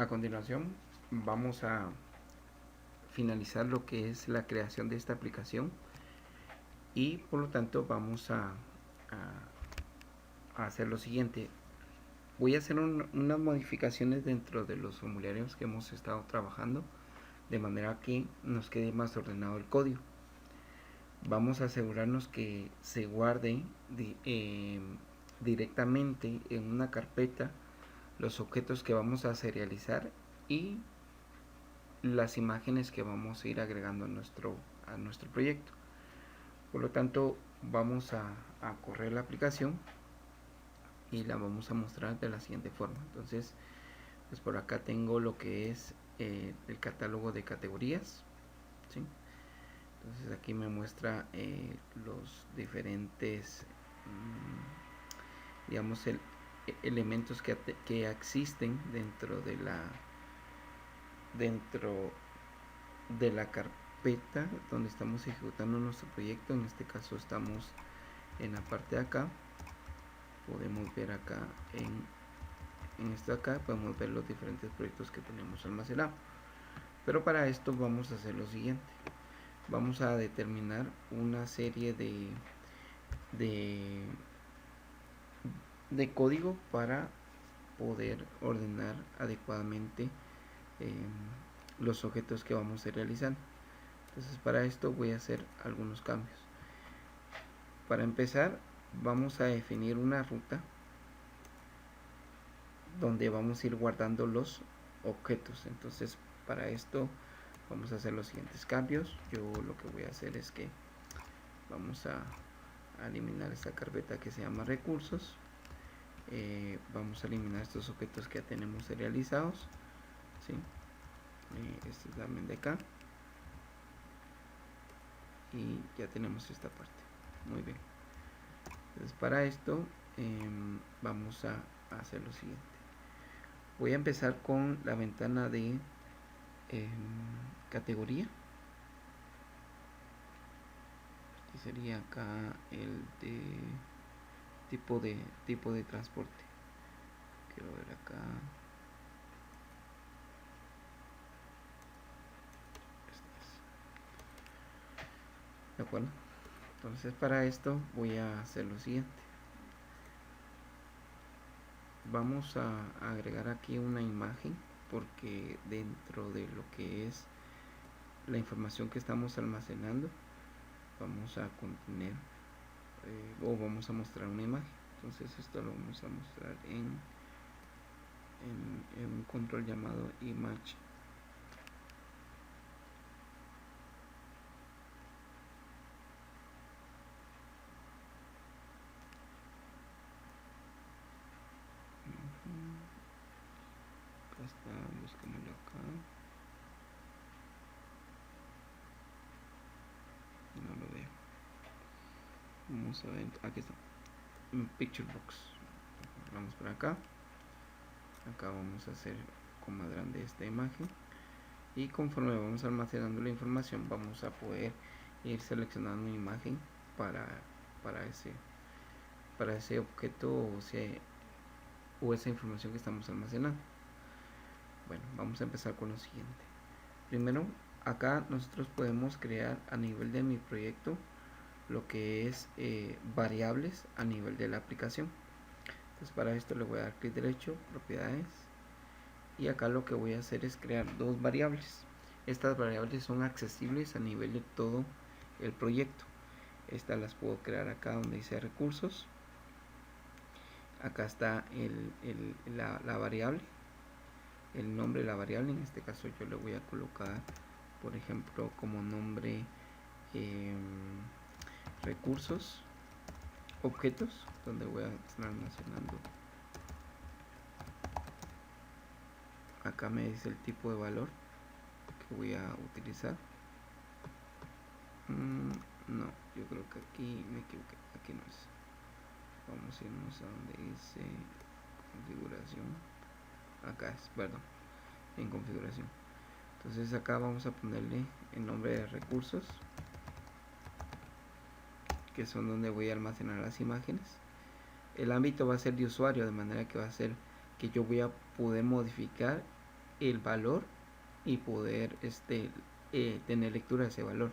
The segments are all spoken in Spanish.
A continuación vamos a finalizar lo que es la creación de esta aplicación y por lo tanto vamos a hacer lo siguiente. Voy a hacer unas modificaciones dentro de los formularios que hemos estado trabajando de manera que nos quede más ordenado el código. Vamos a asegurarnos que se guarde directamente en una carpeta los objetos que vamos a serializar y las imágenes que vamos a ir agregando a nuestro proyecto. Por lo tanto, vamos a correr la aplicación y la vamos a mostrar de la siguiente forma. Entonces, pues por acá tengo lo que es el catálogo de categorías, ¿sí? Entonces aquí me muestra los diferentes digamos elementos que existen dentro de la carpeta donde estamos ejecutando nuestro proyecto. En este caso estamos en la parte de acá. Podemos ver acá en esto de acá podemos ver los diferentes proyectos que tenemos almacenados. Pero para esto vamos a hacer lo siguiente. Vamos a determinar una serie de código para poder ordenar adecuadamente los objetos que vamos a realizar. Entonces para esto voy a hacer algunos cambios. Para empezar vamos a definir una ruta donde vamos a ir guardando los objetos. Entonces para esto vamos a hacer los siguientes cambios. Yo lo que voy a hacer es que vamos a eliminar esta carpeta que se llama recursos. Vamos a eliminar estos objetos que ya tenemos serializados, ¿sí? Este también de acá y ya tenemos esta parte. Muy bien, entonces para esto vamos a hacer lo siguiente. Voy a empezar con la ventana de categoría, que sería acá el de tipo de transporte. Quiero ver acá. ¿De acuerdo? Entonces para esto voy a hacer lo siguiente. Vamos a agregar aquí una imagen porque dentro de lo que es la información que estamos almacenando vamos a contener o vamos a mostrar una imagen. Entonces esto lo vamos a mostrar en un control llamado image. Acá está, busquémoslo acá. No lo veo. Vamos a ver, aquí está, picture box. Vamos por acá. Acá vamos a hacer con más grande esta imagen y conforme vamos almacenando la información vamos a poder ir seleccionando una imagen para ese objeto o esa información que estamos almacenando. Bueno, vamos a empezar con lo siguiente. Primero, acá nosotros podemos crear a nivel de mi proyecto lo que es variables a nivel de la aplicación. Entonces para esto le voy a dar clic derecho, propiedades, y acá lo que voy a hacer es crear dos variables. Estas variables son accesibles a nivel de todo el proyecto. Estas las puedo crear acá donde dice recursos. Acá está la variable, el nombre de la variable. En este caso yo le voy a colocar, por ejemplo, como nombre recursos, objetos, donde voy a estar almacenando. Acá me dice el tipo de valor que voy a utilizar. No, yo creo que aquí me equivoqué, aquí no es. Vamos a irnos a donde dice configuración. Acá es, perdón, en configuración. Entonces acá vamos a ponerle el nombre de recursos, que son donde voy a almacenar las imágenes. El ámbito va a ser de usuario, de manera que va a ser que yo voy a poder modificar el valor y poder tener lectura de ese valor.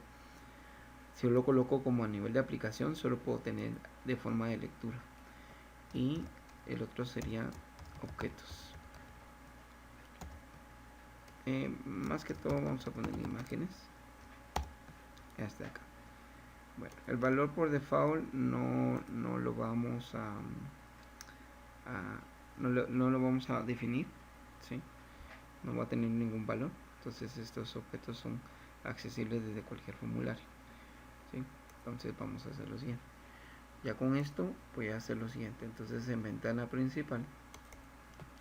Si yo lo coloco como a nivel de aplicación, solo puedo tener de forma de lectura. Y el otro sería objetos. Más que todo vamos a poner imágenes. Hasta acá. Bueno, el valor por default no lo vamos no lo vamos a definir, ¿sí? No va a tener ningún valor. Entonces estos objetos son accesibles desde cualquier formulario, ¿sí? Entonces vamos a hacer lo siguiente. Ya con esto voy a hacer lo siguiente. Entonces en ventana principal,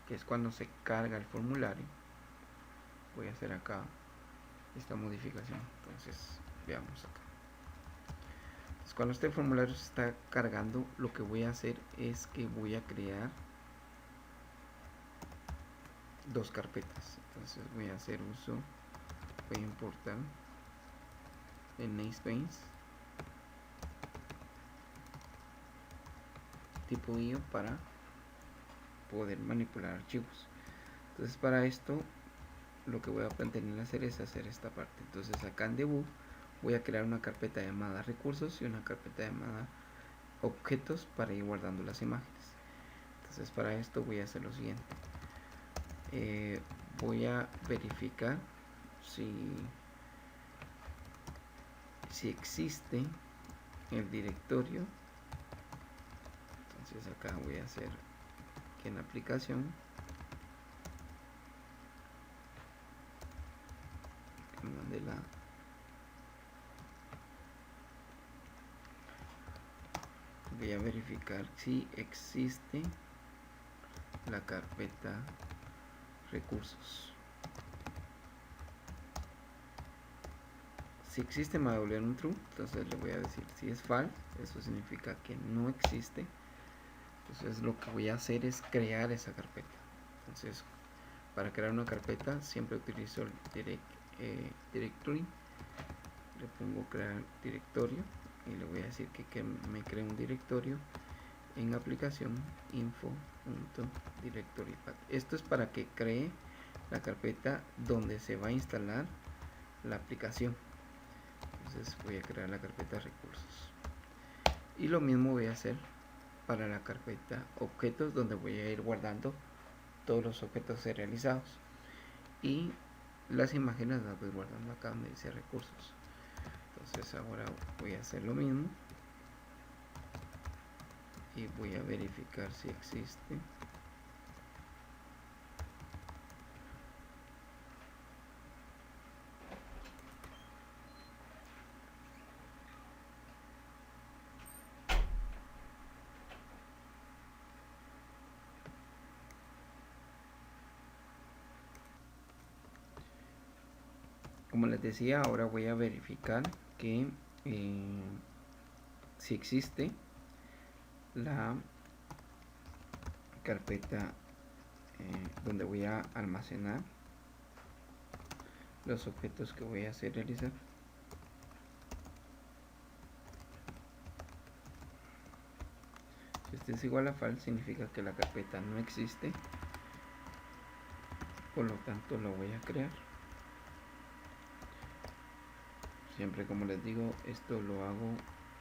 que es cuando se carga el formulario, voy a hacer acá esta modificación. Entonces veamos acá. Entonces, cuando este formulario se está cargando, lo que voy a hacer es que voy a crear dos carpetas. Entonces voy a hacer uso, voy a importar el namespace tipo IO para poder manipular archivos. Entonces para esto lo que voy a pretender hacer es hacer esta parte. Entonces acá en debug voy a crear una carpeta llamada recursos y una carpeta llamada objetos para ir guardando las imágenes. Entonces para esto voy a hacer lo siguiente. Voy a verificar si existe el directorio. Entonces acá voy a hacer que en aplicación voy a verificar si existe la carpeta recursos. Si existe me va a devolver un true, entonces le voy a decir si es false, eso significa que no existe. Entonces lo que voy a hacer es crear esa carpeta. Entonces para crear una carpeta siempre utilizo el directory, le pongo crear directorio y le voy a decir que me cree un directorio en aplicación info.directorypath. Esto es para que cree la carpeta donde se va a instalar la aplicación. Entonces voy a crear la carpeta recursos y lo mismo voy a hacer para la carpeta objetos, donde voy a ir guardando todos los objetos serializados, y las imágenes las voy guardando acá donde dice recursos. Entonces ahora voy a hacer lo mismo y voy a verificar si existe. Como les decía, ahora voy a verificar que si existe la carpeta donde voy a almacenar los objetos que voy a serializar. Si este es igual a false, significa que la carpeta no existe, por lo tanto lo voy a crear. Siempre, como les digo, esto lo hago,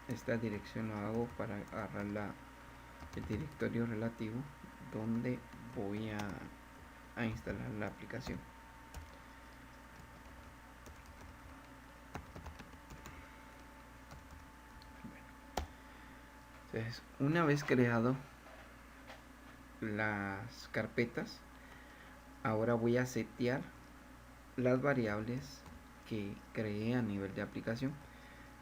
esta dirección lo hago para agarrar el directorio relativo donde voy a instalar la aplicación. Entonces, una vez creado las carpetas, ahora voy a setear las variables que creé a nivel de aplicación.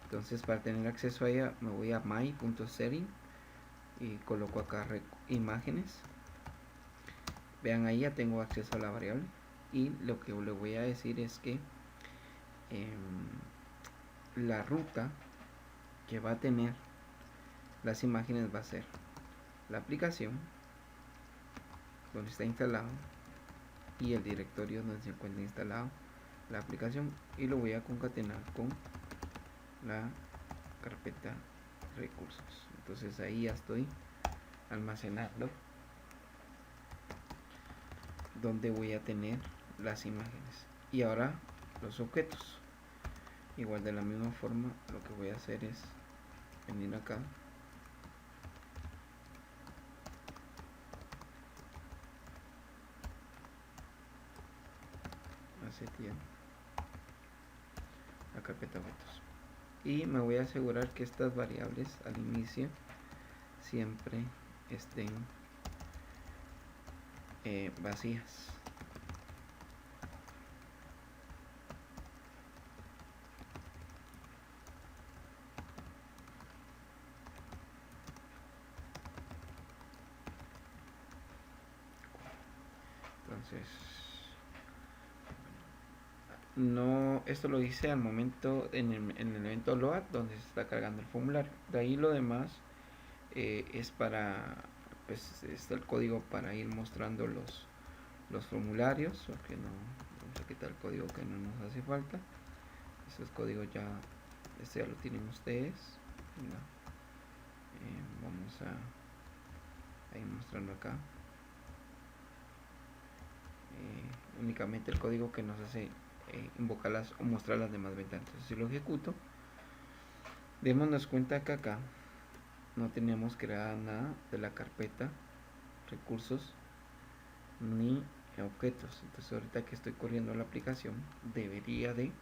Entonces, para tener acceso a ella, me voy a my.setting y coloco acá imágenes. Vean, ahí ya tengo acceso a la variable, y lo que le voy a decir es que la ruta que va a tener las imágenes va a ser la aplicación donde está instalado y el directorio donde se encuentra instalado la aplicación, y lo voy a concatenar con la carpeta recursos. Entonces ahí ya estoy almacenando donde voy a tener las imágenes. Y ahora los objetos. Igual de la misma forma, lo que voy a hacer es venir acá, a setear la carpeta objetos, y me voy a asegurar que estas variables al inicio siempre estén vacías. Entonces, no, esto lo hice al momento en el evento load, donde se está cargando el formulario. De ahí lo demás es para, pues está el código para ir mostrando los formularios, porque no, vamos a quitar el código que no nos hace falta. Esos códigos ya, este ya lo tienen ustedes, ¿no? Vamos a ir mostrando acá únicamente el código que nos hace invocarlas o mostrar las demás ventanas. Entonces, si lo ejecuto, démonos cuenta que acá no teníamos creada nada de la carpeta recursos ni objetos. Entonces, ahorita que estoy corriendo la aplicación, debería de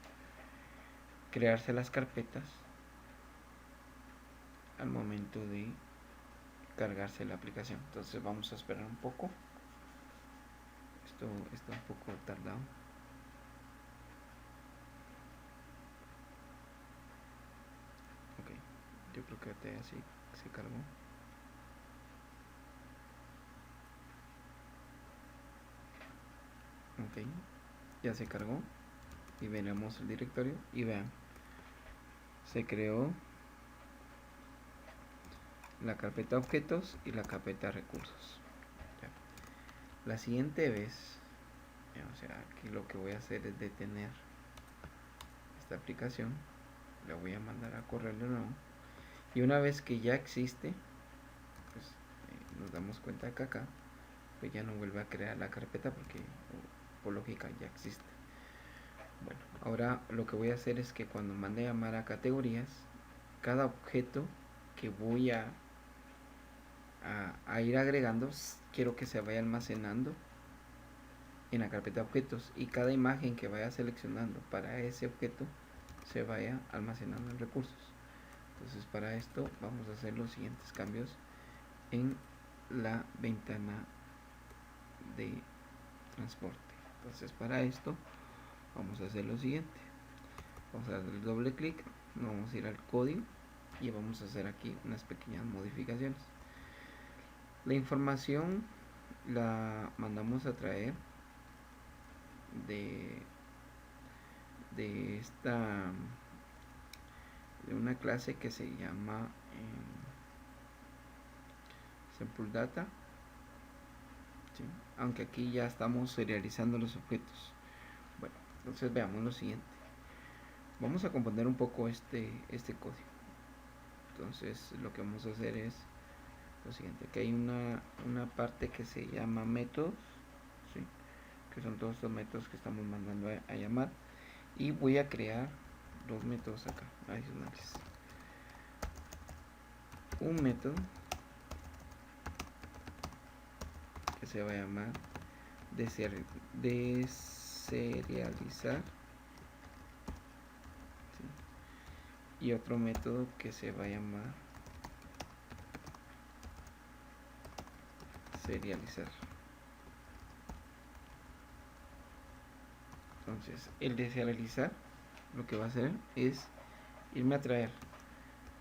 crearse las carpetas al momento de cargarse la aplicación. Entonces vamos a esperar un poco. Esto está un poco tardado. Ok, yo creo que ahorita así se cargó. Ok, ya se cargó. Y veremos el directorio. Y vean, se creó la carpeta objetos y la carpeta recursos. Ya. La siguiente vez, o sea, aquí lo que voy a hacer es detener esta aplicación. La voy a mandar a correr de nuevo. Y una vez que ya existe, pues nos damos cuenta que acá pues ya no vuelve a crear la carpeta porque por lógica ya existe. Bueno, ahora lo que voy a hacer es que cuando mande a llamar a categorías, cada objeto que voy a ir agregando, quiero que se vaya almacenando en la carpeta objetos, y cada imagen que vaya seleccionando para ese objeto se vaya almacenando en recursos. Entonces, para esto vamos a hacer los siguientes cambios en la ventana de transporte. Entonces, para esto vamos a hacer lo siguiente: vamos a darle doble clic, vamos a ir al código y vamos a hacer aquí unas pequeñas modificaciones. La información la mandamos a traer de esta, de una clase que se llama sample data, ¿sí? Aunque aquí ya estamos serializando los objetos. Bueno, entonces veamos lo siguiente. Vamos a componer un poco este código. Entonces lo que vamos a hacer es lo siguiente: que hay una parte que se llama métodos, ¿sí? Que son todos estos métodos que estamos mandando a llamar, y voy a crear dos métodos acá adicionales. Un método que se va a llamar deserializar, ¿sí? Y otro método que se va a llamar serializar. Entonces, el deserializar lo que va a hacer es irme a traer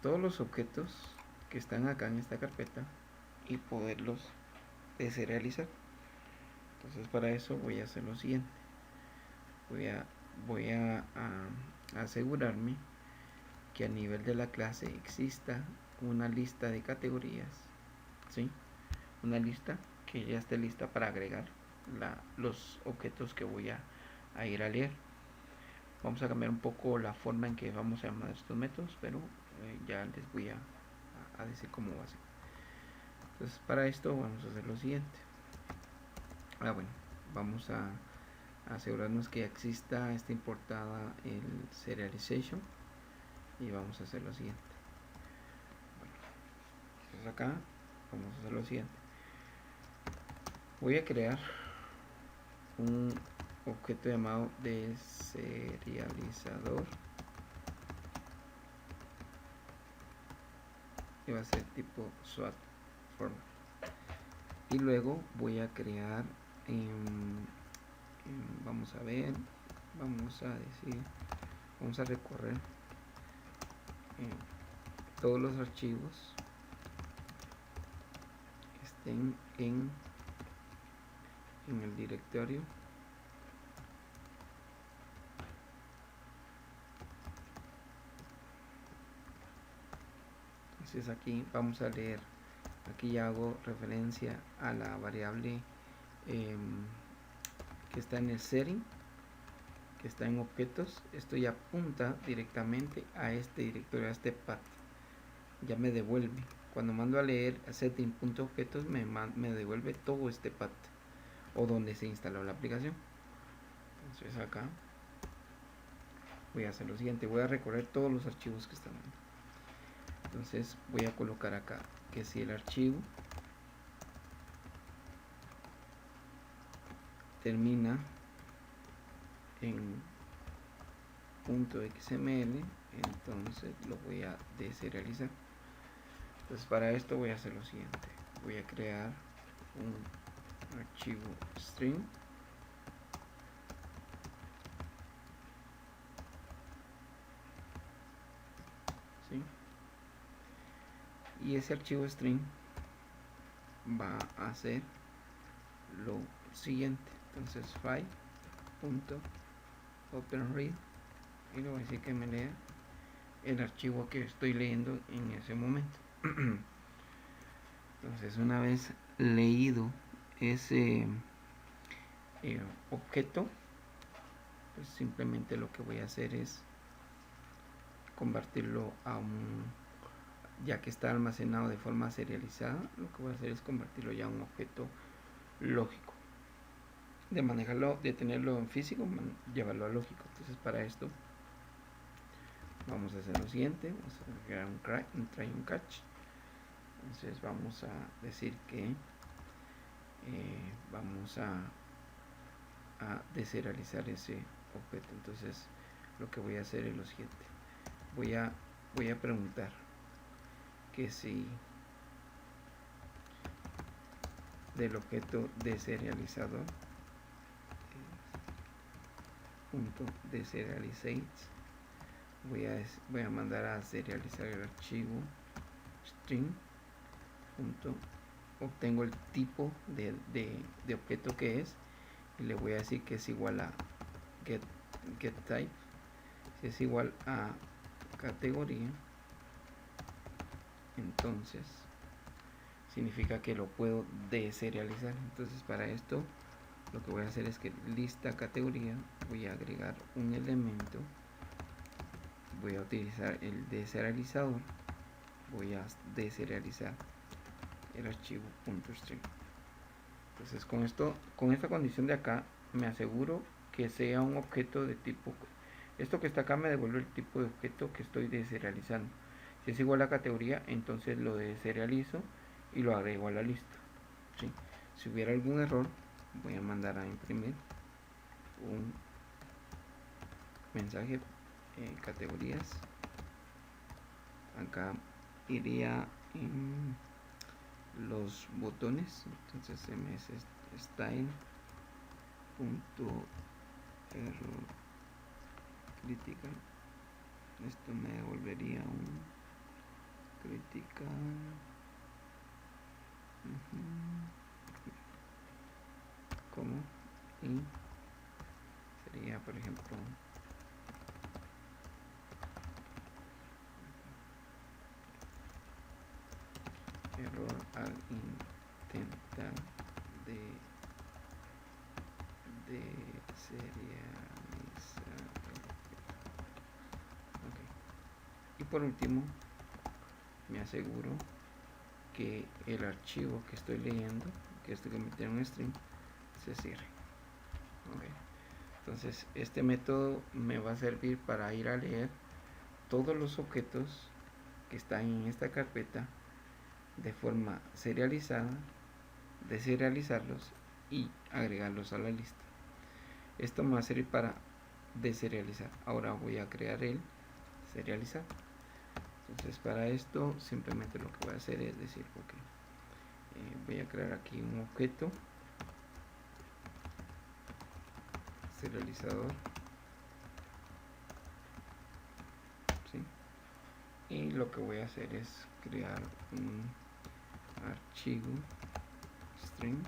todos los objetos que están acá en esta carpeta y poderlos deserializar. Entonces, para eso voy a hacer lo siguiente: voy a asegurarme que a nivel de la clase exista una lista de categorías, ¿sí? Una lista que ya esté lista para agregar los objetos que voy a ir a leer. Vamos a cambiar un poco la forma en que vamos a llamar estos métodos, pero ya les voy a decir cómo va a ser. Entonces, para esto vamos a hacer lo siguiente. Bueno, vamos a asegurarnos que exista, está importada el serialization, y vamos a hacer lo siguiente. Bueno, entonces acá vamos a hacer lo siguiente. Voy a crear un objeto llamado deserializador, que va a ser tipo SWAT format, y luego voy a crear vamos a ver, vamos a recorrer todos los archivos que estén en el directorio. Entonces aquí vamos a leer, aquí ya hago referencia a la variable que está en el setting, que está en objetos. Esto ya apunta directamente a este directorio, a este path. Ya me devuelve, cuando mando a leer a setting.objetos, me devuelve todo este path o donde se instaló la aplicación. Entonces acá voy a hacer lo siguiente, voy a recorrer todos los archivos que están ahí. Entonces voy a colocar acá que si el archivo termina en .xml, entonces lo voy a deserializar. Entonces para esto voy a hacer lo siguiente, voy a crear un archivo string, ¿sí? Y ese archivo string va a hacer lo siguiente. Entonces file.openread, y le voy a decir que me lea el archivo que estoy leyendo en ese momento. Entonces una vez leído ese objeto, pues simplemente lo que voy a hacer es convertirlo a ya que está almacenado de forma serializada, lo que voy a hacer es convertirlo ya a un objeto lógico, de manejarlo, de tenerlo en físico, llevarlo a lógico. Entonces para esto vamos a hacer lo siguiente, vamos a crear un try and catch. Entonces vamos a decir que vamos a deserializar ese objeto. Entonces lo que voy a hacer es lo siguiente, voy a preguntar que si del objeto deserializador punto deserializate, voy a mandar a serializar el archivo string punto, obtengo el tipo de objeto que es, y le voy a decir que es igual a get type. Si es igual a categoría, entonces significa que lo puedo deserializar. Entonces para esto lo que voy a hacer es que lista categoría, voy a agregar un elemento, voy a utilizar el deserializador, voy a deserializar el archivo .string. Entonces con esta condición de acá, me aseguro que sea un objeto de tipo, esto que está acá me devuelve el tipo de objeto que estoy deserializando. Si es igual a categoría, entonces lo deserializo y lo agrego a la lista, ¿sí? Si hubiera algún error, voy a mandar a imprimir un mensaje en categorías. Acá iría en los botones, entonces ms style punto error critical, esto me devolvería un critical como, y sería por ejemplo error al intentar de serializar. Okay. Y por último me aseguro que el archivo que estoy leyendo, que estoy convirtiendo en un string, se cierre. Okay. Entonces este método me va a servir para ir a leer todos los objetos que están en esta carpeta de forma serializada, deserializarlos y agregarlos a la lista. Esto me va a servir para deserializar. Ahora voy a crear el serializar. Entonces para esto simplemente lo que voy a hacer es decir, ok, voy a crear aquí un objeto serializador, ¿sí? Y lo que voy a hacer es crear un archivo string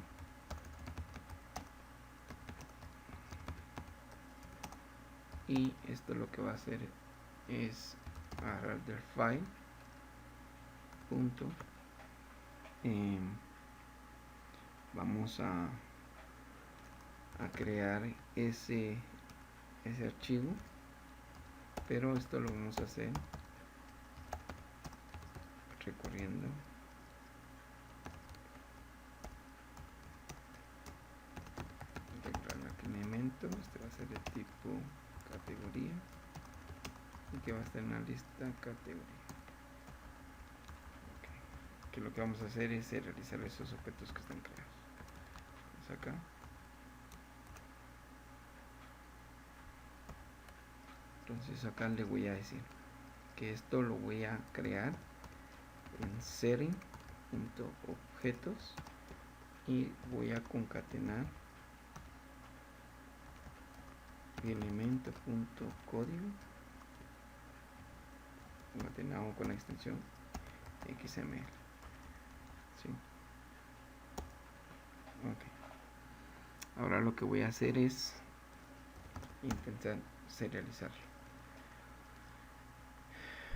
y esto lo que va a hacer es agarrar del file punto vamos a crear ese archivo, pero esto lo vamos a hacer recorriendo el elemento. Este va a ser de tipo categoría y que va a estar en la lista categoría. Okay. Que lo que vamos a hacer es realizar esos objetos que están creados. Vamos acá. Entonces acá le voy a decir que esto lo voy a crear en setting.objetos y voy a concatenar elemento.código concatenado con la extensión XML. ¿Sí? Okay. Ahora lo que voy a hacer es intentar serializarlo.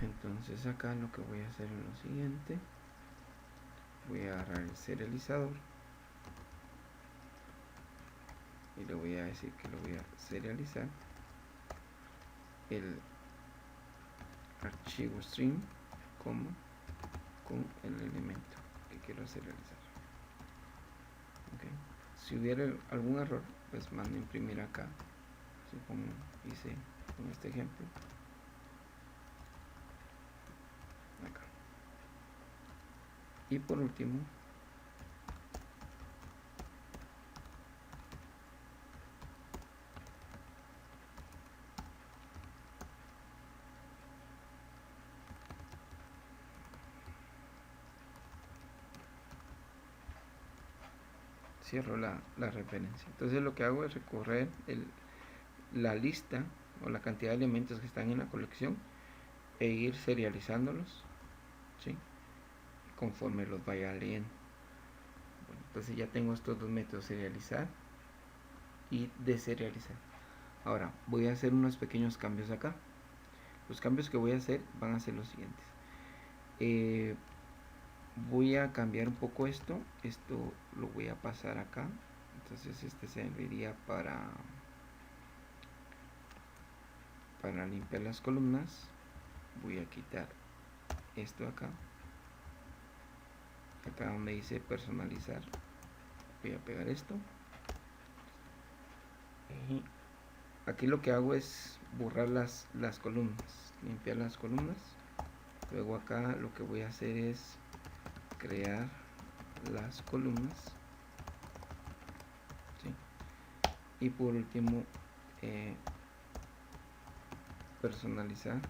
Entonces acá lo que voy a hacer es lo siguiente: voy a agarrar el serializador y le voy a decir que lo voy a serializar el archivo string como con el elemento que quiero serializar. Okay. Si hubiera algún error, pues mando a imprimir acá, así como hice con este ejemplo. Acá. Y por último, cierro la referencia. Entonces lo que hago es recorrer la lista o la cantidad de elementos que están en la colección e ir serializándolos, ¿sí? Conforme los vaya leyendo. Bueno, entonces ya tengo estos dos métodos: serializar y deserializar. Ahora voy a hacer unos pequeños cambios acá. Los cambios que voy a hacer van a ser los siguientes. Voy a cambiar un poco esto lo voy a pasar acá. Entonces este serviría para limpiar las columnas. Voy a quitar esto acá donde dice personalizar, voy a pegar esto y aquí lo que hago es borrar las columnas, limpiar las columnas. Luego acá lo que voy a hacer es crear las columnas, ¿sí? Y por último personalizar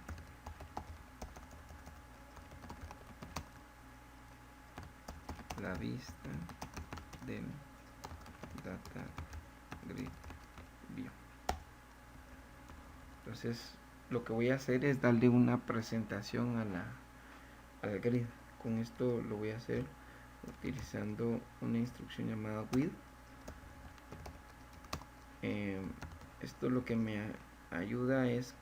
la vista del data grid view. Entonces lo que voy a hacer es darle una presentación al grid. Con esto lo voy a hacer utilizando una instrucción llamada with. Esto lo que me ayuda es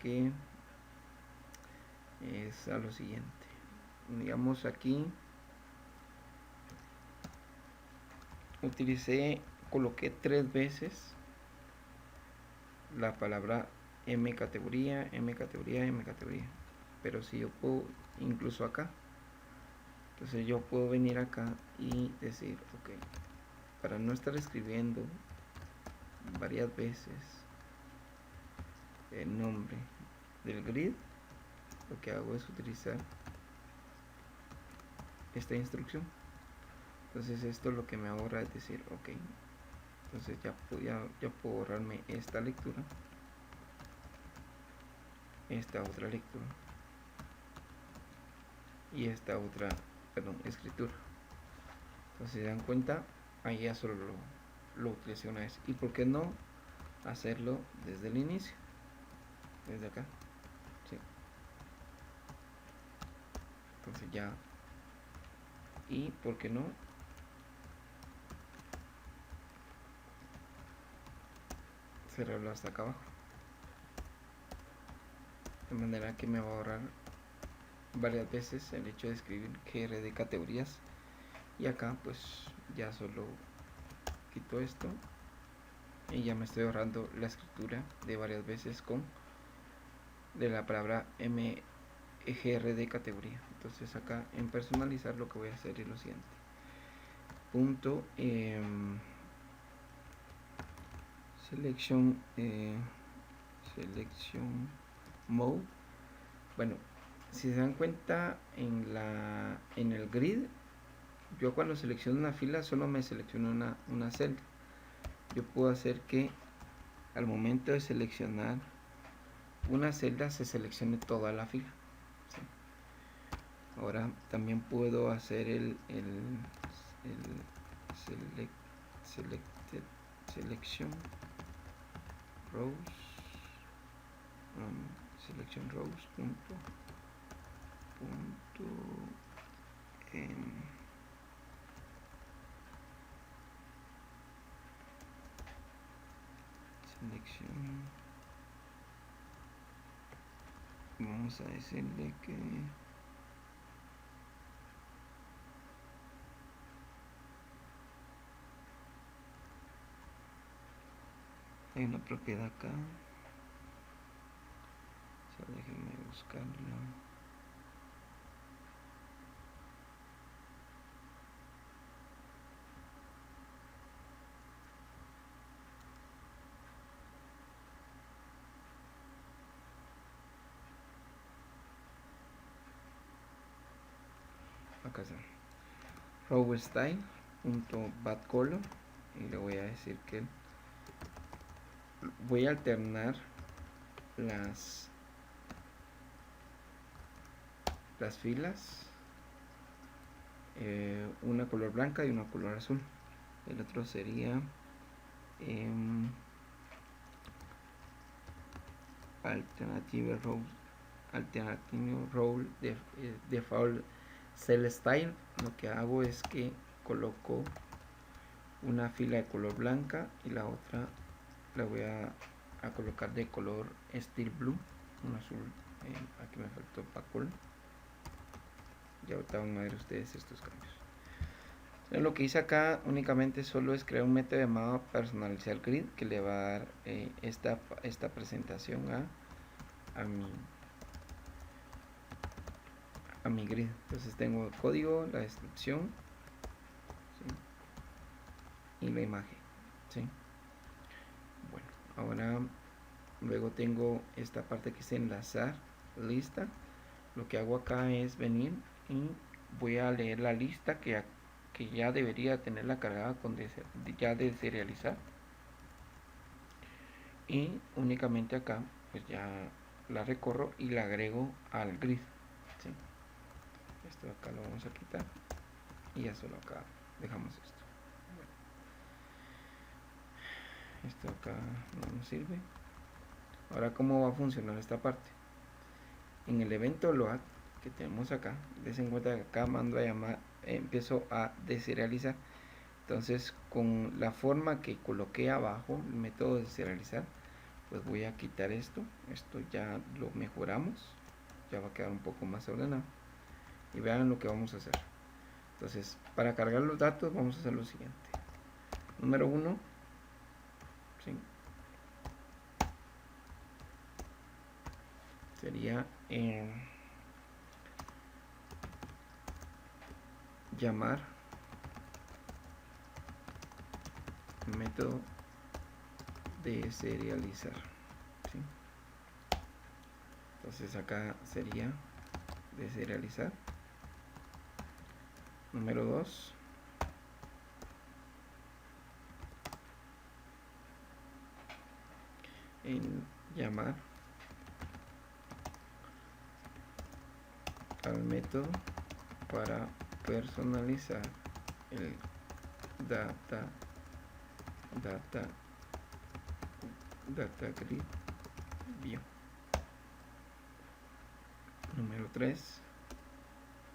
a lo siguiente. Digamos aquí coloqué 3 veces la palabra M categoría, M categoría, M categoría. Pero si yo puedo, incluso acá, entonces yo puedo venir acá y decir, ok, para no estar escribiendo varias veces el nombre del grid, lo que hago es utilizar esta instrucción. Entonces esto lo que me ahorra es decir, ok, entonces ya puedo ahorrarme esta lectura, esta otra lectura y esta otra, perdón, escritura. Entonces, si se dan cuenta, ahí ya solo lo utilicé una vez. ¿Y por qué no hacerlo desde el inicio? Desde acá. ¿Sí? Entonces ya. ¿Y por qué no? Cerrarlo hasta acá abajo. De manera que me va a ahorrar varias veces el hecho de escribir GR de categorías. Y acá pues ya solo quito esto y ya me estoy ahorrando la escritura de varias veces con de la palabra MGR de categoría. Entonces acá en personalizar lo que voy a hacer es lo siguiente: punto selection selection mode. Bueno, si se dan cuenta, en el grid, yo cuando selecciono una fila solo me selecciona una celda. Yo puedo hacer que al momento de seleccionar una celda se seleccione toda la fila. ¿Sí? Ahora también puedo hacer el selected selection rows, selection rows punto selección, vamos a decirle que hay una propiedad acá, o sea, déjenme buscarla. Acá está, row style punto bad color, y le voy a decir que voy a alternar las filas, una color blanca y una color azul. El otro sería alternative role default cell style. Lo que hago es que coloco una fila de color blanca y la otra la voy a colocar de color steel blue, un azul. Aquí me faltó bacol. Ya ahorita van a ver ustedes estos cambios. Lo que hice acá únicamente solo es crear un método llamado personalizar grid, que le va a dar esta presentación a mi grid. Entonces tengo el código, la descripción, ¿sí? Y la imagen, ¿sí? Bueno, ahora luego tengo esta parte que es enlazar lista. Lo que hago acá es venir y voy a leer la lista que ya debería tenerla cargada ya de serializar, y únicamente acá pues ya la recorro y la agrego al grid, ¿sí? Esto acá lo vamos a quitar y ya solo acá dejamos esto. Bueno, esto acá no nos sirve. Ahora, ¿cómo va a funcionar esta parte? En el evento load que tenemos acá, des en cuenta que acá mando a llamar, empiezo a deserializar. Entonces, con la forma que coloqué abajo, el método de deserializar, pues voy a quitar esto ya lo mejoramos, ya va a quedar un poco más ordenado, y vean lo que vamos a hacer. Entonces, para cargar los datos vamos a hacer lo siguiente: número 1, ¿sí? Sería llamar método de serializar, ¿sí? Entonces acá sería deserializar. Número 2, en llamar al método para personalizar el data grid view. Número 3,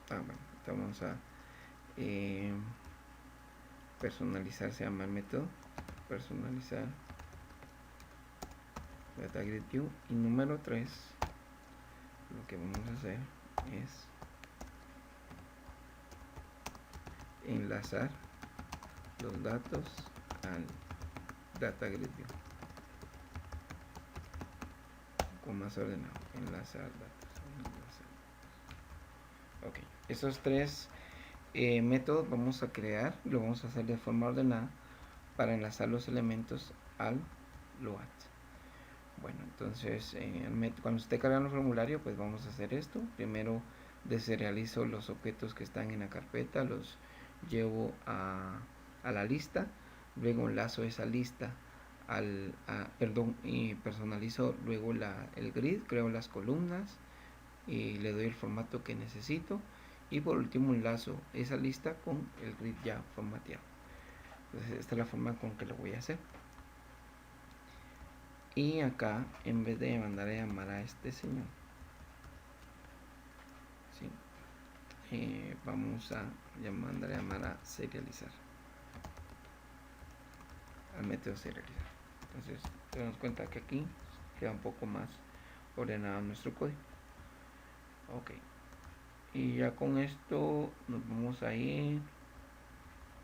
bueno, vamos a personalizar, se llama el método personalizar data grid view. Y número 3, lo que vamos a hacer es enlazar los datos al data grid view con más ordenado. Enlazar datos. Ok, esos tres métodos vamos a crear, lo vamos a hacer de forma ordenada para enlazar los elementos al load. Bueno, entonces cuando esté cargando el formulario, pues vamos a hacer esto. Primero deserializo los objetos que están en la carpeta, los llevo a la lista, luego enlazo esa lista y personalizo luego el grid, creo las columnas y le doy el formato que necesito, y por último enlazo esa lista con el grid ya formateado. Entonces esta es la forma con que lo voy a hacer. Y acá, en vez de mandar a llamar a este señor, ¿sí? Vamos a mandar a llamar a serializar, al método serializar. Entonces te damos cuenta que aquí queda un poco más ordenado nuestro código. Ok, y ya con esto nos vamos a ir.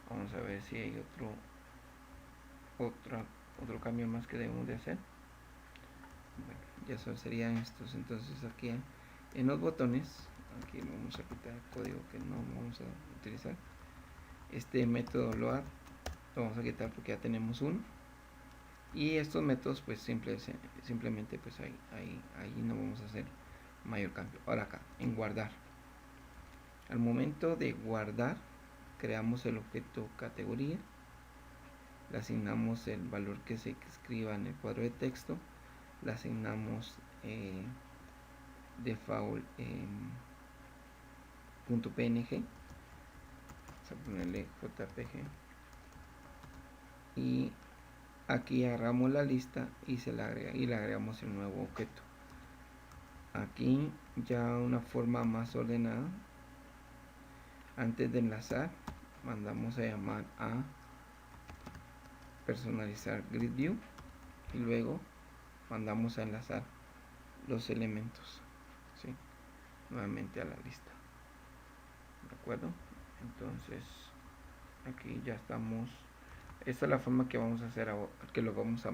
Vamos a ver si hay otro cambio más que debemos de hacer. Bueno, ya serían estos. Entonces aquí en los botones, aquí vamos a quitar el código que no vamos a utilizar. Este método load lo vamos a quitar porque ya tenemos uno, y estos métodos pues simplemente pues ahí no vamos a hacer mayor cambio. Ahora acá en guardar, al momento de guardar creamos el objeto categoría, le asignamos el valor que se escriba en el cuadro de texto, le asignamos default .png, vamos a ponerle jpg, y aquí agarramos la lista y le agregamos el nuevo objeto. Aquí ya una forma más ordenada, antes de enlazar mandamos a llamar a personalizar grid view y luego mandamos a enlazar los elementos, ¿sí? Nuevamente a la lista, ¿de acuerdo? Entonces aquí ya estamos. Esta es la forma que vamos a hacer ahora, que lo vamos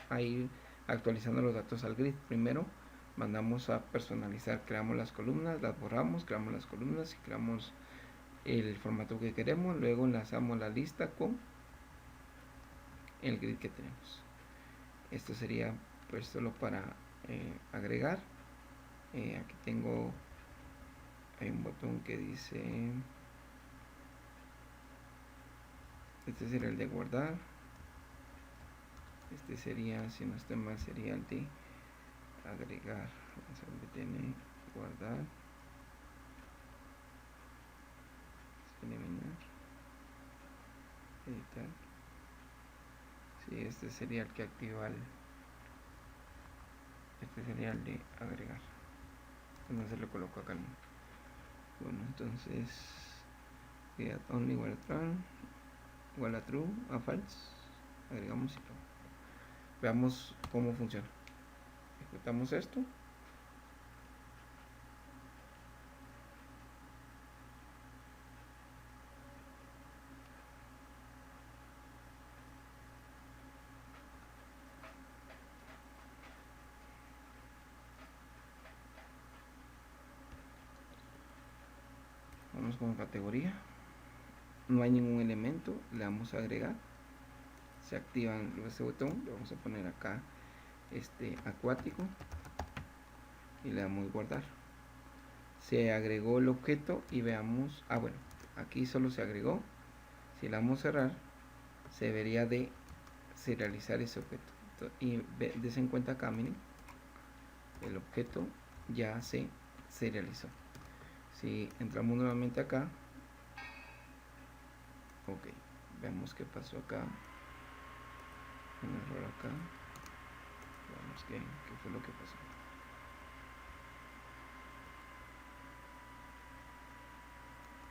a ir actualizando los datos al grid. Primero mandamos a personalizar, creamos las columnas, las borramos, creamos las columnas y creamos el formato que queremos, luego enlazamos la lista con el grid que tenemos. Esto sería pues solo para agregar. Aquí hay un botón que dice, este sería el de guardar, este sería, si no estoy mal, sería el de agregar. Vamos a ver, tiene guardar, eliminar, editar. Sí, este sería el que activa este sería el de agregar. Entonces lo coloco acá. Bueno, entonces get only igual a true, a false, agregamos y todo. Veamos cómo funciona. Ejecutamos esto. Vamos con categoría, no hay ningún elemento, le damos a agregar, se activan ese botón, le vamos a poner acá acuático y le damos guardar. Se agregó el objeto y veamos, bueno, aquí solo se agregó. Si le damos cerrar, se debería de serializar ese objeto. Y des en cuenta acá, miren, el objeto ya se serializó. Si entramos nuevamente acá, ok, veamos qué pasó acá. Un error acá. Veamos qué fue lo que pasó.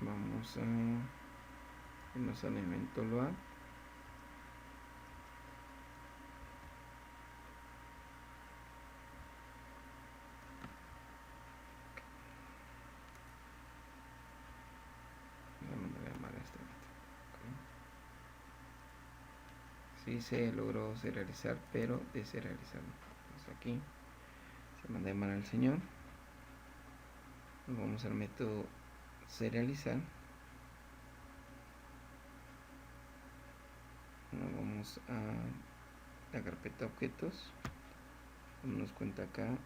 Vamos a irnos al evento load. Sí se logró serializar, pero deserializarlo. Entonces aquí se manda a llamar al señor. Nos vamos al método serializar. Nos vamos a la carpeta objetos. Nos cuenta acá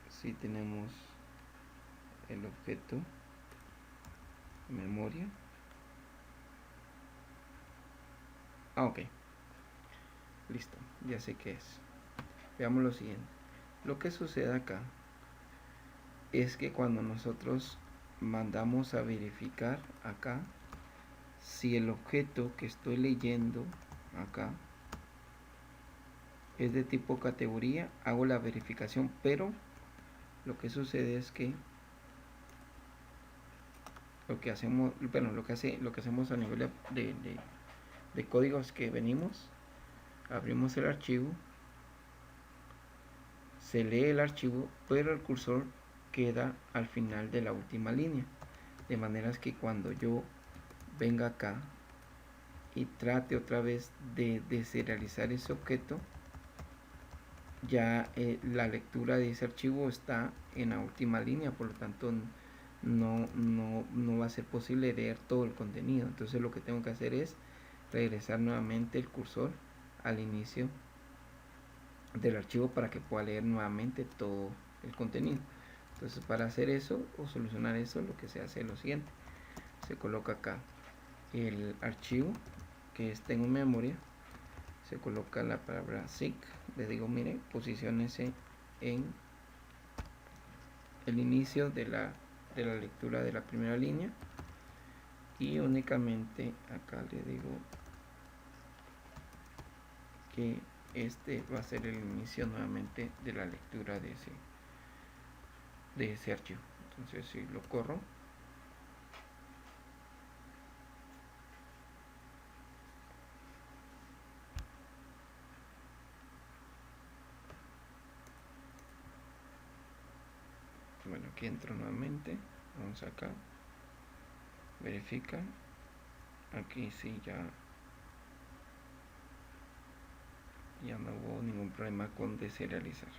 si tenemos el objeto memoria. Ok, listo, ya sé qué es. Veamos lo siguiente. Lo que sucede acá es que cuando nosotros mandamos a verificar acá si el objeto que estoy leyendo acá es de tipo categoría, hago la verificación, pero lo que sucede es que lo que hacemos a nivel de código es que venimos, abrimos el archivo, se lee el archivo, pero el cursor queda al final de la última línea, de manera que cuando yo venga acá y trate otra vez de deserializar ese objeto, ya la lectura de ese archivo está en la última línea, por lo tanto no va a ser posible leer todo el contenido. Entonces lo que tengo que hacer es regresar nuevamente el cursor al inicio del archivo para que pueda leer nuevamente todo el contenido. Entonces para hacer eso o solucionar eso, lo que se hace es lo siguiente: se coloca acá el archivo que está en memoria, se coloca la palabra seek, le digo mire, posiciónese en el inicio de la lectura de la primera línea, y únicamente acá le digo que este va a ser el inicio nuevamente de la lectura de ese archivo. Entonces si lo corro, bueno, aquí entro nuevamente, vamos acá, verifica, aquí sí ya no hubo ningún problema con deserializar.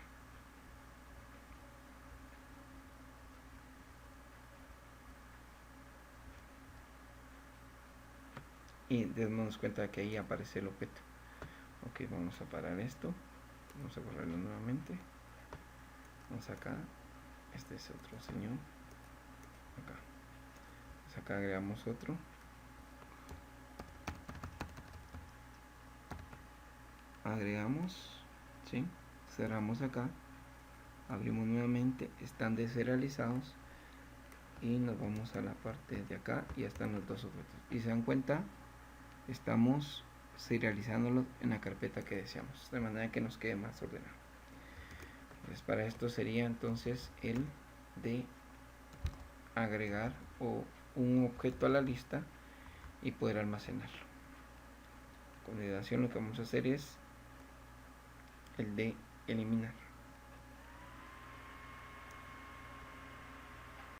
Y demos cuenta que ahí aparece el objeto. Ok, vamos a parar esto, vamos a borrarlo nuevamente, vamos acá, este es otro señor, acá, pues acá agregamos otro, agregamos, ¿sí? Cerramos acá, abrimos nuevamente, están deserializados, y nos vamos a la parte de acá y ya están los dos objetos, y se dan cuenta, estamos serializándolos en la carpeta que deseamos, de manera que nos quede más ordenado. Pues para esto sería entonces el de agregar un objeto a la lista y poder almacenarlo. A continuación lo que vamos a hacer es el de eliminar.